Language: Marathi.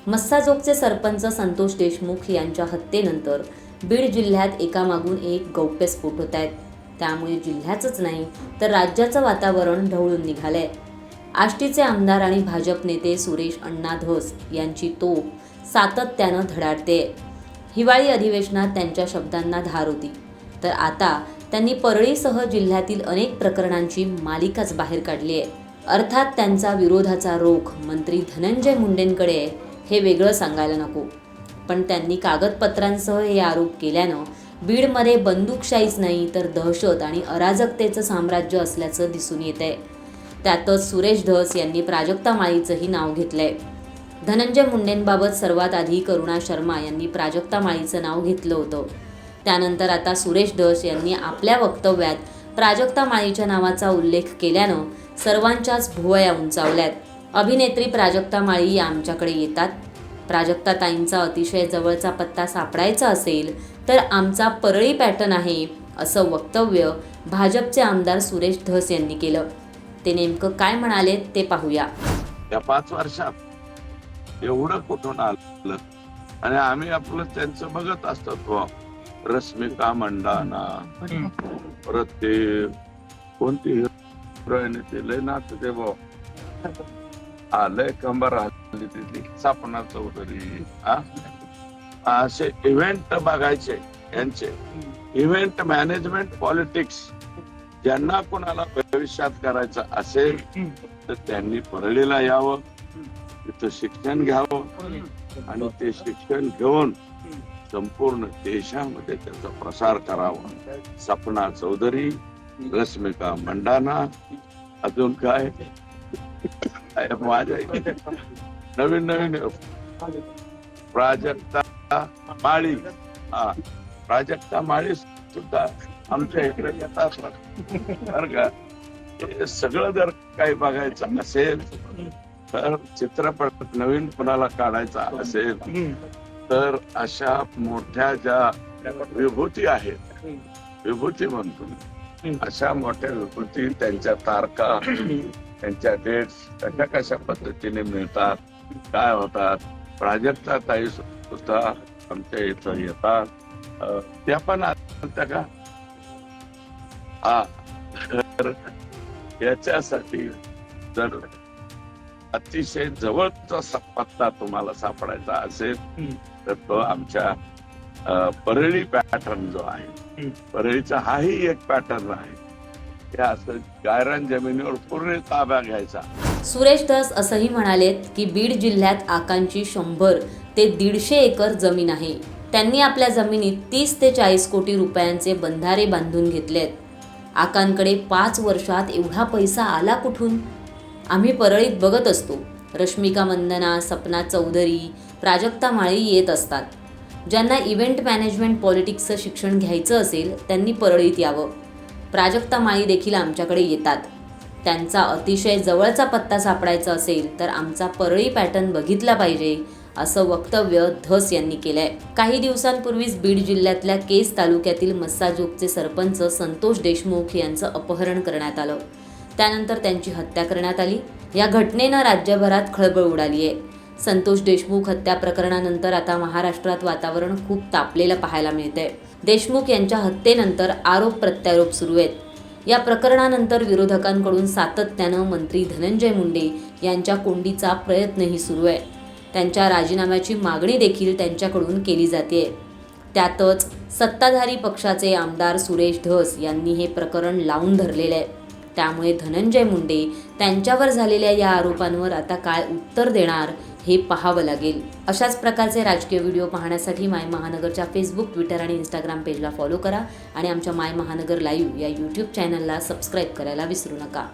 मस्साजोगचे सरपंच संतोष देशमुख यांच्या हत्येनंतर बीड जिल्ह्यात एकामागून एक गौप्यस्फोट होत आहेत. त्यामुळे जिल्ह्याचंच नाही तर राज्याचं वातावरण ढवळून निघालंय. आष्टीचे आमदार आणि भाजप नेते सुरेश अण्णा धस यांची तोफ सातत्यानं धडाडते. हिवाळी अधिवेशनात त्यांच्या शब्दांना धार होती, तर आता त्यांनी परळीसह जिल्ह्यातील अनेक प्रकरणांची मालिकाच बाहेर काढली आहे. अर्थात त्यांचा विरोधाचा रोख मंत्री धनंजय मुंडेंकडे हे वेगळं सांगायला नको, पण त्यांनी कागदपत्रांसह हे आरोप केल्यानं बीडमध्ये बंदूकशाहीच नाही तर दहशत आणि अराजकतेचं साम्राज्य असल्याचं दिसून येत आहे. त्यातच सुरेश धस यांनी प्राजक्ता माळीचंही नाव घेतलंय. धनंजय मुंडेंबाबत सर्वात आधी करुणा शर्मा यांनी प्राजक्ता माळीचं नाव घेतलं होतं. त्यानंतर आता सुरेश धस यांनी आपल्या वक्तव्यात प्राजक्ता माळीच्या नावाचा उल्लेख केल्यानं सर्वांच्याच भुवया उंचावल्यात. अभिनेत्री प्राजक्ता माळी या आमच्याकडे येतात. प्राजक्ता ताईंचा अतिशय जवळचा पत्ता सापडायचा असेल तर आमचा परळी पॅटर्न आहे, असं वक्तव्य भाजपचे आमदार सुरेश धस यांनी केलं. ते नेमकं काय म्हणाले ते पाहूया. या 5 वर्षात एवढं कुठून आलं आणि आम्ही आपलं त्यांचं बघत असतो. रश्मिका मंडाना, परत ते कोणती हिरोईन ते लय नाच ते लय कंबर हल्ली तिथली सपना चौधरी, असे इव्हेंट बघायचे. यांचे इव्हेंट मॅनेजमेंट पॉलिटिक्स ज्यांना कोणाला भविष्यात करायचं असेल तर त्यांनी परळीला यावं, तिथं शिक्षण घ्यावं आणि ते शिक्षण घेऊन संपूर्ण देशामध्ये त्याचा प्रसार करावा. सपना चौधरी, रश्मिका मंडाना, अजून काय माझ्या नवीन नवीन प्राजक्ता माळी, प्राजक्ता माळी सुद्धा आमच्या इकडे येतात बरं का. हे सगळं जर काही बघायचं असेल तर, चित्रपट नवीन कुणाला काढायचा असेल तर अशा मोठ्या ज्या विभूती आहेत, विभूती म्हणतो, अशा मोठ्या विभूती त्यांच्या तारखा, त्यांच्या डेट्स कशा कशा पद्धतीने मिळतात, काय होतात. प्राजक्ता ताई सुद्धा आमच्या इथं येतात. त्या पण आता का याच्यासाठी जर अतिशय जवळचा पत्ता तुम्हाला सापडायचा असेल तर तो आमच्या परळी पॅटर्न जो आहे, परळीचा हाही एक पॅटर्न आहे. हे असं गायरान जमिनीवर पूर्ण ताबा घ्यायचा. सुरेश धस असंही म्हणालेत की बीड जिल्ह्यात आकांची 100 ते 150 एकर जमीन आहे. त्यांनी आपल्या जमिनीत 30 ते 40 कोटी रुपयांचे बंधारे बांधून घेतलेत. आकांकडे 5 वर्षात एवढा पैसा आला कुठून? आम्ही परळीत बघत असतो. रश्मिका मंदना, सपना चौधरी, प्राजक्ता माळी येत असतात. ज्यांना इव्हेंट मॅनेजमेंट पॉलिटिक्सचं शिक्षण घ्यायचं असेल त्यांनी परळीत यावं. प्राजक्ता माळी देखील आमच्याकडे येतात. त्यांचा अतिशय जवळचा पत्ता सापडायचा असेल तर आमचा परळी पॅटर्न बघितला पाहिजे, असं वक्तव्य धस यांनी केलंय. काही दिवसांपूर्वीच बीड जिल्ह्यातल्या केज तालुक्यातील मस्साजोगचे सरपंच संतोष देशमुख यांचं अपहरण करण्यात आलं. त्यानंतर त्यांची हत्या करण्यात आली. या घटनेनं राज्यभरात खळबळ उडाली आहे. संतोष देशमुख हत्या प्रकरणानंतर आता महाराष्ट्रात वातावरण खूप तापलेलं पाहायला मिळतंय. देशमुख यांच्या हत्येनंतर आरोप प्रत्यारोप सुरू आहेत. या प्रकरणानंतर विरोधकांकडून सातत्यानं मंत्री धनंजय मुंडे यांच्या कोंडीचा प्रयत्नही सुरू आहे. त्यांच्या राजीनाम्याची मागणी देखील त्यांच्याकडून केली जाते. त्यातच सत्ताधारी पक्षाचे आमदार सुरेश धस यांनी हे प्रकरण लावून धरलेलं आहे. त्यामुळे धनंजय मुंडे त्यांच्यावर झालेल्या या आरोपांवर आता काय उत्तर देणार हे पाहावं लागेल. अशाच प्रकारचे राजकीय व्हिडिओ पाहण्यासाठी माय महानगरच्या फेसबुक, ट्विटर आणि इंस्टाग्राम पेजला फॉलो करा आणि आमच्या माय महानगर लाईव्ह या यूट्यूब चॅनलला सबस्क्राईब करायला विसरू नका.